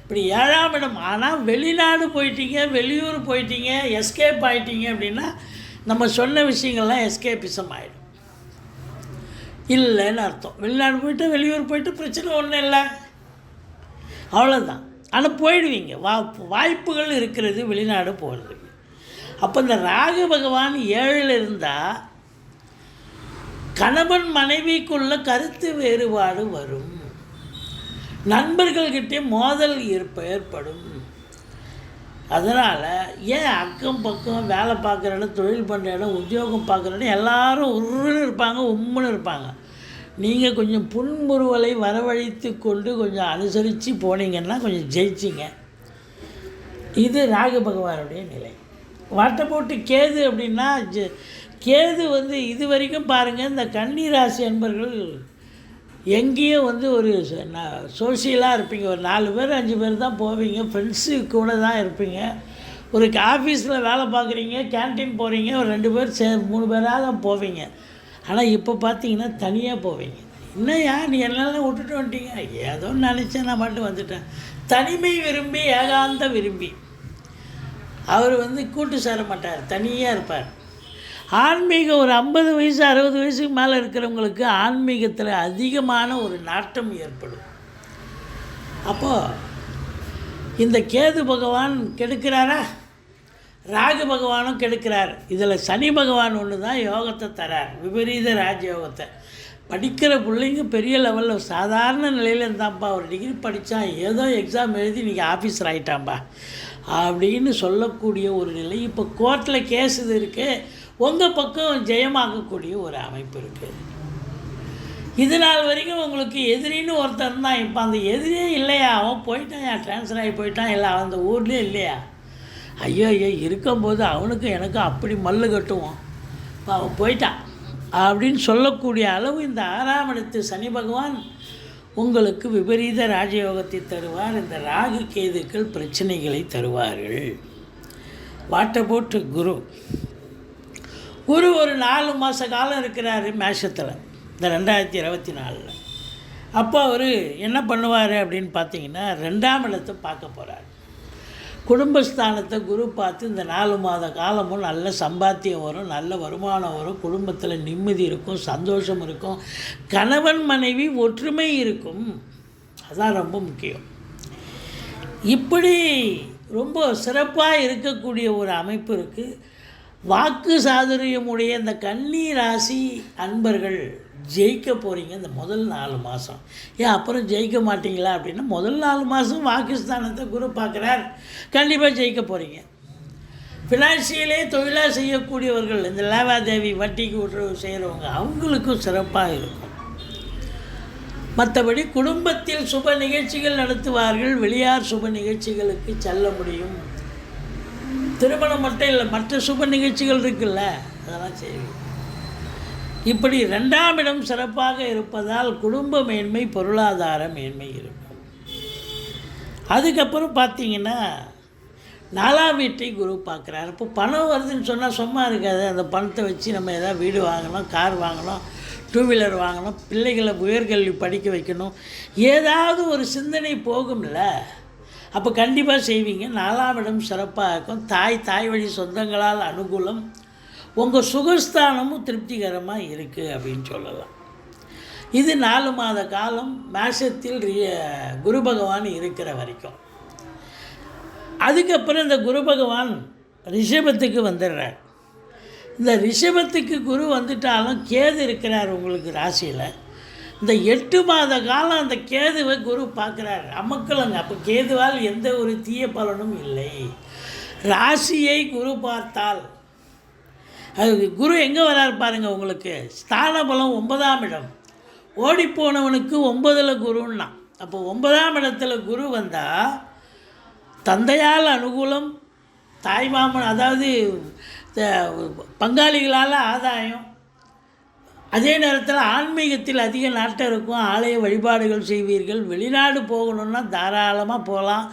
இப்படி 7ஆம் இடம். ஆனால் வெளிநாடு போயிட்டீங்க, வெளியூர் போயிட்டீங்க, எஸ்கேப் ஆகிட்டீங்க அப்படின்னா நம்ம சொன்ன விஷயங்கள்லாம் எஸ்கேபிசம் ஆகிடும் இல்லைன்னு அர்த்தம். வெளிநாடு போய்ட்டு வெளியூர் போய்ட்டு பிரச்சனை ஒன்றும் இல்லை, அவ்வளோதான். ஆனால் போயிடுவீங்க, வாய்ப்புகள் இருக்கிறது வெளிநாடு போகிறதுக்கு. அப்போ இந்த ராகு பகவான் 7ல் இருந்தால் கணவன் மனைவிக்குள்ள கருத்து வேறுபாடு வரும், நண்பர்கள்கிட்டே மோதல் ஏற்படும். அதனால் ஏன் அக்கம் பக்கம் வேலை பார்க்குற இடம், தொழில் பண்ணுற இடம், உத்தியோகம் பார்க்குற இடம் எல்லோரும் உருன்னு இருப்பாங்க, உம்முன்னு இருப்பாங்க. நீங்கள் கொஞ்சம் புன்முறுவலை வரவழைத்து கொண்டு கொஞ்சம் அனுசரித்து போனீங்கன்னா கொஞ்சம் ஜெயிச்சிங்க. இது ராகு பகவானுடைய நிலை. வாட்டை போட்டு கேது அப்படின்னா கேது இது வரைக்கும் பாருங்கள், இந்த கன்னி ராசி அன்பர்கள் எங்கேயும் ஒரு சோஷியலாக இருப்பீங்க. ஒரு 4 பேர் 5 பேர் தான் போவீங்க, ஃப்ரெண்ட்ஸு கூட தான் இருப்பீங்க. ஒரு ஆஃபீஸில் வேலை பார்க்குறீங்க, கேன்டீன் போகிறீங்க, ஒரு 2 பேர் 3 பேராக தான் போவீங்க. ஆனால் இப்போ பார்த்தீங்கன்னா தனியாக போவீங்க. என்னையா நீ என்னெல்லாம் விட்டுட்டு வந்துட்டீங்க? ஏதோ நினச்சேன், நான் மட்டும் வந்துட்டேன். தனிமை விரும்பி ஏகாந்த விரும்பி அவர் கூட்டு சேர மாட்டார், தனியாக இருப்பார். ஆன்மீகம் ஒரு 50 வயசு 60 வயசுக்கு மேலே இருக்கிறவங்களுக்கு ஆன்மீகத்தில் அதிகமான ஒரு நாட்டம் ஏற்படும். அப்போது இந்த கேது பகவான் கெடுக்கிறாரா, ராகு பகவானும் கெடுக்கிறார். இதில் சனி பகவான் ஒன்று தான் யோகத்தை தரார், விபரீத ராஜயோகத்தை. படிக்கிற பிள்ளைங்க பெரிய லெவலில் சாதாரண நிலையில் இருந்தான்ப்பா, ஒரு டிகிரி படித்தான், ஏதோ எக்ஸாம் எழுதி இன்றைக்கி ஆஃபீஸர் ஆகிட்டான்ப்பா அப்படின்னு சொல்லக்கூடிய ஒரு நிலை. இப்போ கோர்ட்டில் கேஸ் இது இருக்குது, உங்கள் பக்கம் ஜெயமாகக்கூடிய ஒரு அமைப்பு இருக்குது. இது நாள் வரைக்கும் உங்களுக்கு எதிரின்னு ஒருத்தர் தான், இப்போ அந்த எதிரியே இல்லையா, அவன் போயிட்டான், ட்ரான்ஸ்ஃபர் ஆகி போயிட்டான், இல்லை அவன் அந்த ஊர்லேயே இல்லையா, ஐயோ இருக்கும்போது அவனுக்கும் எனக்கும் அப்படி மல்லு கட்டுவோம், அவன் போயிட்டான் அப்படின்னு சொல்லக்கூடிய அளவு இந்த 6ஆம் இடத்து சனி பகவான் உங்களுக்கு விபரீத ராஜயோகத்தை தருவார். இந்த ராகு கேதுக்கள் பிரச்சனைகளை தருவார்கள். வாட்டை போட்டு குரு ஒரு 4 மாத காலம் இருக்கிறாரு மேஷத்தில், இந்த 2024. அப்போ அவர் என்ன பண்ணுவார் அப்படின்னு பார்த்தீங்கன்னா 2ஆம் இடத்தை பார்க்க போகிறார். குடும்பஸ்தானத்தை குரு பார்த்து இந்த 4 மாத காலமும் நல்ல சம்பாத்தியம் வரும், நல்ல வருமானம் வரும், குடும்பத்தில் நிம்மதி இருக்கும், சந்தோஷம் இருக்கும், கணவன் மனைவி ஒற்றுமை இருக்கும். அதுதான் ரொம்ப முக்கியம். இப்படி ரொம்ப சிறப்பாக இருக்கக்கூடிய ஒரு அமைப்பு இருக்குது. வாக்கு சாதுரியமுடைய இந்த கன்னி ராசி அன்பர்கள் ஜெயிக்க போகிறீங்க இந்த முதல் 4 மாதம். ஏன் அப்புறம் ஜெயிக்க மாட்டிங்களா அப்படின்னா, முதல் 4 மாதம் வாக்குஸ்தானத்தை குரு பார்க்குறார், கண்டிப்பாக ஜெயிக்க போகிறீங்க. ஃபினான்ஷியலே தொழிலாக செய்யக்கூடியவர்கள், இந்த லேவாதேவி வட்டிக்கு விட்டு செய்கிறவங்க, அவங்களுக்கும் சிறப்பாக இருக்கும். மற்றபடி குடும்பத்தில் சுப நிகழ்ச்சிகள் நடத்துவார்கள், வெளியார் சுப நிகழ்ச்சிகளுக்கு செல்ல முடியும். திருமணம் மட்டும் இல்லை, மற்ற சுப நிகழ்ச்சிகள் இருக்குல்ல, அதெல்லாம் செய்வீங்க. இப்படி 2ஆம் இடம் சிறப்பாக இருப்பதால் குடும்ப மேன்மை, பொருளாதார மேன்மை இருக்கும். அதுக்கப்புறம் பார்த்தீங்கன்னா 4ஆம் வீட்டை குரு பார்க்குறாரு. இப்போ பணம் வருதுன்னு சொன்னால் சும்மா இருக்காது. அந்த பணத்தை வச்சு நம்ம எதாவது வீடு வாங்கணும், கார் வாங்கணும், 2 வீலர் வாங்கணும், பிள்ளைகளை உயர்கல்வி படிக்க வைக்கணும், ஏதாவது ஒரு சிந்தனை போகும்ல. அப்போ கண்டிப்பாக செய்வீங்க. 4ஆம் இடம் சிறப்பாக இருக்கும். தாய் வழி சொந்தங்களால் அனுகூலம். உங்கள் சுகஸ்தானமும் திருப்திகரமாக இருக்குது அப்படின்னு சொல்லலாம். இது 4 மாத காலம் மேஷத்தில் குரு பகவான் இருக்கிற வரைக்கும். அதுக்கப்புறம் இந்த குரு பகவான் ரிஷபத்துக்கு வந்துடுறார். இந்த ரிஷபத்துக்கு குரு வந்துட்டாலும் கேது இருக்கிறார் உங்களுக்கு ராசியில். இந்த 8 மாத காலம் அந்த கேதுவை குரு பார்க்குறாரு. அமக்கலங்க. அப்போ கேதுவால் எந்த ஒரு தீய பலனும் இல்லை. ராசியை குரு பார்த்தால் அது குரு எங்கே வரார் பாருங்கள். உங்களுக்கு ஸ்தான பலம் 9ஆம் இடம். ஓடிப்போனவனுக்கு 9ல் குருன்னா. அப்போ 9ஆம் இடத்துல குரு வந்தால் தந்தையால் அனுகூலம், தாய்மாமன் அதாவது பங்காளிகளால் ஆதாயம். அதே நேரத்தில் ஆன்மீகத்தில் அதிக நாட்டம் இருக்கும். ஆலய வழிபாடுகள் செய்வீர்கள். வெளிநாடு போகணுன்னா தாராளமாக போகலாம்.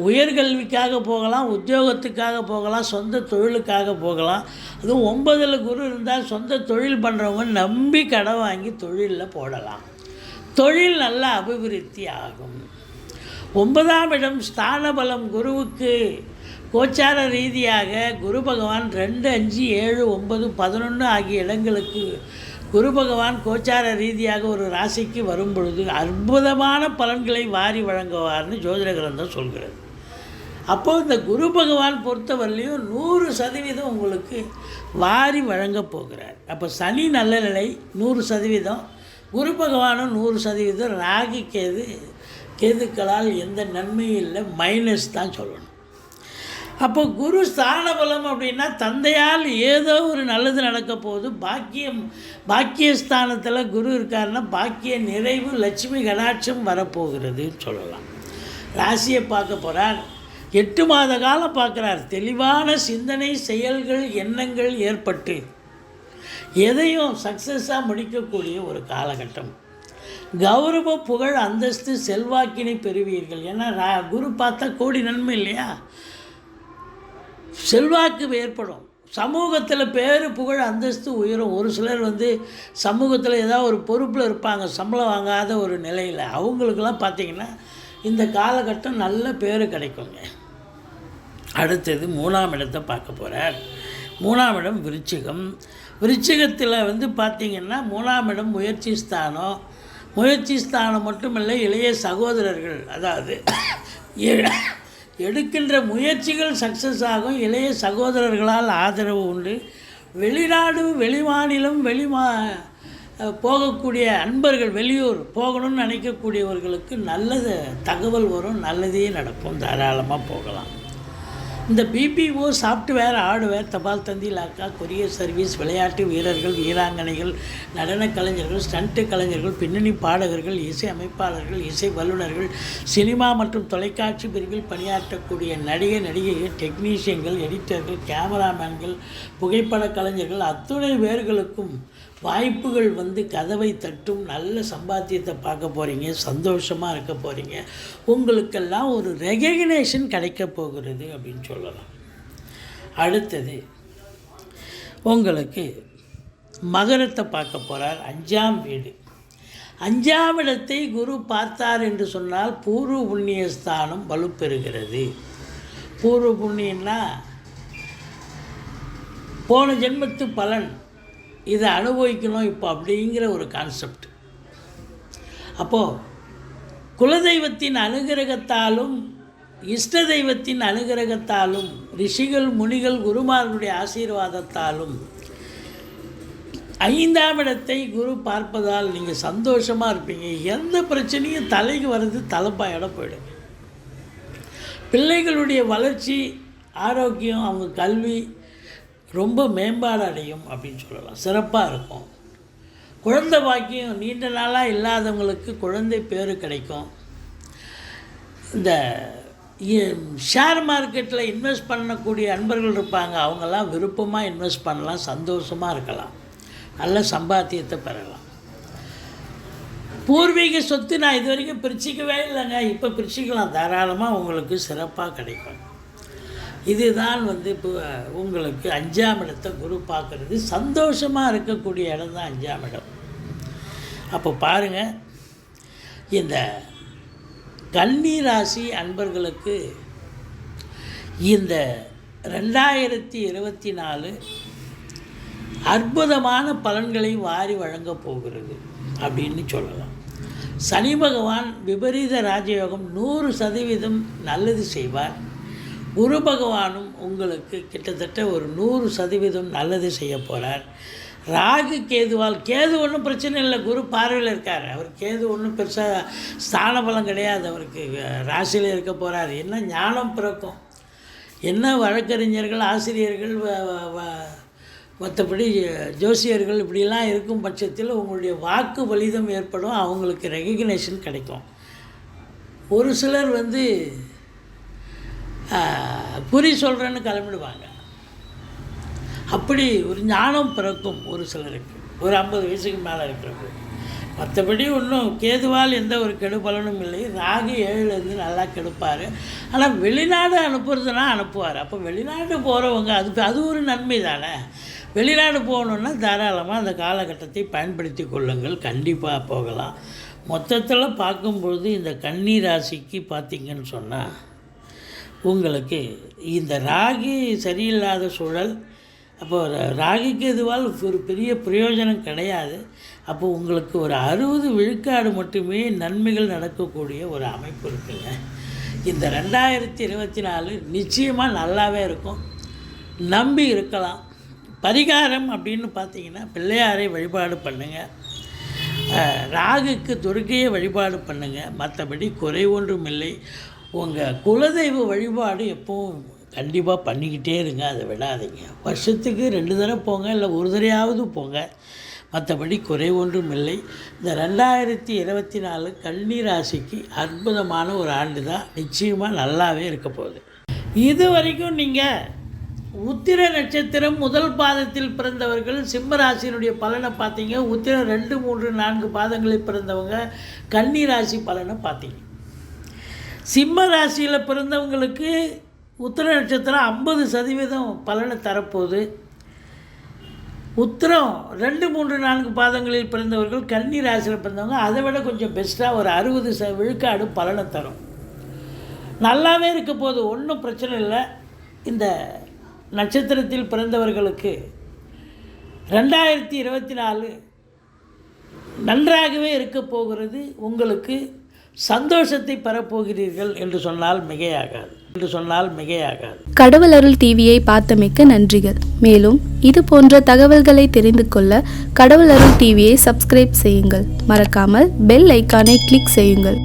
உயர்கல்விக்காக போகலாம், உத்தியோகத்துக்காக போகலாம், சொந்த தொழிலுக்காக போகலாம். அதுவும் 9ல் குரு இருந்தால் சொந்த தொழில் பண்ணுறவங்க நம்பி கடன் வாங்கி தொழிலில் போடலாம். தொழில் நல்ல அபிவிருத்தி ஆகும். 9ஆம் இடம் ஸ்தான பலம் குருவுக்கு கோச்சார ரீதியாக குரு பகவான் 2, 5, 7, 9, 11 ஆகிய இடங்களுக்கு குரு பகவான் கோச்சார ரீதியாக ஒரு ராசிக்கு வரும் பொழுது அற்புதமான பலன்களை வாரி வழங்குவார்னு ஜோதிட கிரந்தம் சொல்கிறது. அப்போது இந்த குரு பகவான் பொறுத்தவரையிலையும் 100% உங்களுக்கு வாரி வழங்கப் போகிறார். அப்போ சனி நல்ல நிலை 100%, குரு பகவானும் 100%, ராகி கேதுக்களால் எந்த நன்மையும் இல்லை, மைனஸ் தான் சொல்லணும். அப்போ குரு ஸ்தான பலம் அப்படின்னா தந்தையால் ஏதோ ஒரு நல்லது நடக்க போகுது. பாக்கியஸ்தானத்தில் குரு இருக்காருன்னா பாக்கிய நிறைவு, லட்சுமி கடாட்சம் வரப்போகிறதுன்னு சொல்லலாம். ராசியை பார்க்க போகிறார். 8 மாத காலம் பார்க்குறார். தெளிவான சிந்தனை, செயல்கள், எண்ணங்கள் ஏற்பட்டு எதையும் சக்ஸஸாக முடிக்கக்கூடிய ஒரு காலகட்டம். கௌரவ, புகழ், அந்தஸ்து, செல்வாக்கினை பெறுவீர்கள். ஏன்னா குரு பார்த்தா கோடி நன்மை இல்லையா. செல்வாக்கு ஏற்படும். சமூகத்தில் பேர், புகழ், அந்தஸ்து உயரும். ஒரு சிலர் சமூகத்தில் ஏதாவது ஒரு பொறுப்பில் இருப்பாங்க, சம்பளம் வாங்காத ஒரு நிலையில். அவங்களுக்கெல்லாம் பார்த்திங்கன்னா இந்த காலகட்டம் நல்ல பேர் கிடைக்குங்க. அடுத்தது 3ஆம் இடத்தை பார்க்க போகிறார். 3ஆம் இடம் விருச்சிகம். விருச்சிகத்தில் பார்த்திங்கன்னா 3ஆம் இடம் முயற்சி ஸ்தானம். முயற்சி ஸ்தானம் மட்டுமில்லை, இளைய சகோதரர்கள், அதாவது எடுக்கின்ற முயற்சிகள் சக்ஸஸ் ஆகும். இளைய சகோதரர்களால் ஆதரவு உண்டு. வெளிநாடு, வெளிமாநிலம், போகக்கூடிய அன்பர்கள், வெளியூர் போகணும்னு நினைக்கக்கூடியவர்களுக்கு நல்லது தகவல் வரும், நல்லதே நடக்கும், தாராளமாக போகலாம். இந்த பிபிஓ, சாஃப்ட்வேர், ஹார்ட்வேர், தபால் தந்தி, லாக்கா, கொரியர் சர்வீஸ், விளையாட்டு வீரர்கள், வீராங்கனைகள், நடன கலைஞர்கள், ஸ்டண்ட்டு கலைஞர்கள், பின்னணி பாடகர்கள், இசை அமைப்பாளர்கள், இசை வல்லுநர்கள், சினிமா மற்றும் தொலைக்காட்சி பிரிவில் பணியாற்றக்கூடிய நடிகைகள், டெக்னீஷியன்கள், எடிட்டர்கள், கேமராமேன்கள், புகைப்பட கலைஞர்கள் அத்துணை பேர்களுக்கும் வாய்ப்புகள் கதவை தட்டும். நல்ல சம்பாத்தியத்தை பார்க்க போகிறீங்க, சந்தோஷமாக இருக்க போகிறீங்க. உங்களுக்கெல்லாம் ஒரு ரெகக்னேஷன் கிடைக்க போகிறது அப்படின்னு சொல்லலாம். அடுத்தது உங்களுக்கு மகரத்தை பார்க்க போகிறார். 5ஆம் வீடு. 5ஆம் இடத்தை குரு பார்த்தார் என்று சொன்னால் பூர்வ புண்ணிய ஸ்தானம் வலுப்பெறுகிறது. பூர்வ புண்ணியன்னா போன ஜென்மத்து பலன், இதை அனுபவிக்கணும் இப்போ அப்படிங்கிற ஒரு கான்செப்ட். அப்போது குலதெய்வத்தின் அனுகிரகத்தாலும் இஷ்ட தெய்வத்தின் அனுகிரகத்தாலும் ரிஷிகள், முனிகள், குருமார்களுடைய ஆசீர்வாதத்தாலும் 5ஆம் இடத்தை குரு பார்ப்பதால் நீங்கள் சந்தோஷமாக இருப்பீங்க. எந்த பிரச்சனையும் தலைக்கு வர்றது தலைப்பாயோட போயிடுங்க. பிள்ளைகளுடைய வளர்ச்சி, ஆரோக்கியம், அவங்க கல்வி ரொம்ப மேம்பாடு அடையும் அப்படின்னு சொல்லலாம். சிறப்பாக இருக்கும். குழந்தை பாக்கியம் நீண்ட நாளாக இல்லாதவங்களுக்கு குழந்தை பேர் கிடைக்கும். இந்த ஷேர் மார்க்கெட்டில் இன்வெஸ்ட் பண்ணக்கூடிய அன்பர்கள் இருப்பாங்க. அவங்கெல்லாம் விருப்பமாக இன்வெஸ்ட் பண்ணலாம், சந்தோஷமாக இருக்கலாம், நல்ல சம்பாத்தியத்தை பெறலாம். பூர்வீக சொத்து நான் இது வரைக்கும் பிரிச்சிக்கவே இல்லைங்க, இப்போ பிரிச்சிக்கலாம், தாராளமாக உங்களுக்கு சிறப்பாக கிடைக்கும். இதுதான் இப்போ உங்களுக்கு 5ஆம் இடத்தை குரு பார்க்குறது. சந்தோஷமாக இருக்கக்கூடிய இடம் தான் 5ஆம் இடம். அப்போ பாருங்கள், இந்த கன்னி ராசி அன்பர்களுக்கு இந்த 2024 அற்புதமான பலன்களை வாரி வழங்கப் போகிறது அப்படின்னு சொல்லலாம். சனி பகவான் விபரீத ராஜயோகம் 100% நல்லது செய்வார். குரு பகவானும் உங்களுக்கு கிட்டத்தட்ட ஒரு 100% நல்லது செய்ய போகிறார். ராகு கேதுவால், கேது ஒன்றும் பிரச்சனை இல்லை, குரு பார்வையில் இருக்கார். அவர் கேது ஒன்றும் பெருசாக ஸ்தான பலம் கிடையாது, அவருக்கு ராசியில் இருக்க போகிறார். என்ன ஞானம் பிறக்கும், என்ன வழக்கறிஞர்கள், ஆசிரியர்கள், மற்றபடி ஜோசியர்கள் இப்படிலாம் இருக்கும் பட்சத்தில் உங்களுடைய வாக்கு பலிதம் ஏற்படும், அவங்களுக்கு ரெகக்னேஷன் கிடைக்கும். ஒரு சிலர் குறி சொல்கிறேன்னு கிளம்பிடுவாங்க. அப்படி ஒரு ஞானம் பிறக்கும் ஒரு சிலருக்கு, ஒரு 50 வயசுக்கு மேலே இருக்கிறவங்க. மற்றபடி ஒன்றும் கேதுவால் எந்த ஒரு கெடு பலனும் இல்லை. ராகு 7லேருந்து நல்லா கெடுப்பார். ஆனால் வெளிநாடு அனுப்புறதுனா அனுப்புவார். அப்போ வெளிநாடு போகிறவங்க அது ஒரு நன்மை தானே. வெளிநாடு போகணுன்னா தாராளமாக அந்த காலகட்டத்தை பயன்படுத்தி கொள்ளுங்கள், கண்டிப்பாக போகலாம். மொத்தத்தில் பார்க்கும்பொழுது இந்த கன்னி ராசிக்கு பார்த்திங்கன்னு சொன்னால் உங்களுக்கு இந்த ராகு சரியில்லாத சூழல். அப்போது ராகுக்கு எதுவால் ஒரு பெரிய பிரயோஜனம் கிடையாது. அப்போது உங்களுக்கு ஒரு 60 விழுக்காடு மட்டுமே நன்மைகள் நடக்கக்கூடிய ஒரு அமைப்பு இருக்குங்க. இந்த 2024 நிச்சயமாக நல்லாவே இருக்கும், நம்பி இருக்கலாம். பரிகாரம் அப்படின்னு பார்த்தீங்கன்னா பிள்ளையாரை வழிபாடு பண்ணுங்கள், ராகுக்கு துர்க்கையை வழிபாடு பண்ணுங்கள். மற்றபடி குறை ஒன்றும் இல்லை. உங்கள் குலதெய்வ வழிபாடு எப்போவும் கண்டிப்பாக பண்ணிக்கிட்டே இருங்க, அதை விடாதீங்க. வருஷத்துக்கு 2 தடவை போங்க, இல்லை ஒரு தடவையாவது போங்க. மற்றபடி குறை ஒன்றும் இல்லை. இந்த 2024 கன்னி ராசிக்கு அற்புதமான ஒரு ஆண்டு தான், நிச்சயமாக நல்லாவே இருக்க போகுது. இது வரைக்கும் நீங்கள் உத்திர நட்சத்திரம் முதல் பாதத்தில் பிறந்தவர்கள் சிம்ம ராசியினுடைய பலனை பார்த்தீங்க. உத்திரம் 2, 3, 4 பாதங்களில் பிறந்தவங்க கன்னி ராசி பலனை பார்த்தீங்க. சிம்ம ராசியில் பிறந்தவங்களுக்கு உத்திர நட்சத்திரம் 50% பலனை தரப்போகுது. உத்திரம் 2, 3, 4 பாதங்களில் பிறந்தவர்கள் கன்னி ராசியில் பிறந்தவங்க அதை விட கொஞ்சம் பெஸ்ட்டாக ஒரு 60 விழுக்காடு பலனை தரும். நல்லாவே இருக்க போது, ஒன்றும் பிரச்சனை இல்லை. இந்த நட்சத்திரத்தில் பிறந்தவர்களுக்கு 2024 நன்றாகவே இருக்க போகிறது. உங்களுக்கு சந்தோஷத்தை பெறப்போகிறீர்கள் என்று சொன்னால் மிகையாகாது. கடவுள் அருள் டிவியை பார்த்தமைக்க நன்றிகள். மேலும் இது போன்ற தகவல்களை தெரிந்து கொள்ள கடவுள் அருள் டிவியை சப்ஸ்கிரைப் செய்யுங்கள். மறக்காமல் பெல் ஐக்கானை கிளிக் செய்யுங்கள்.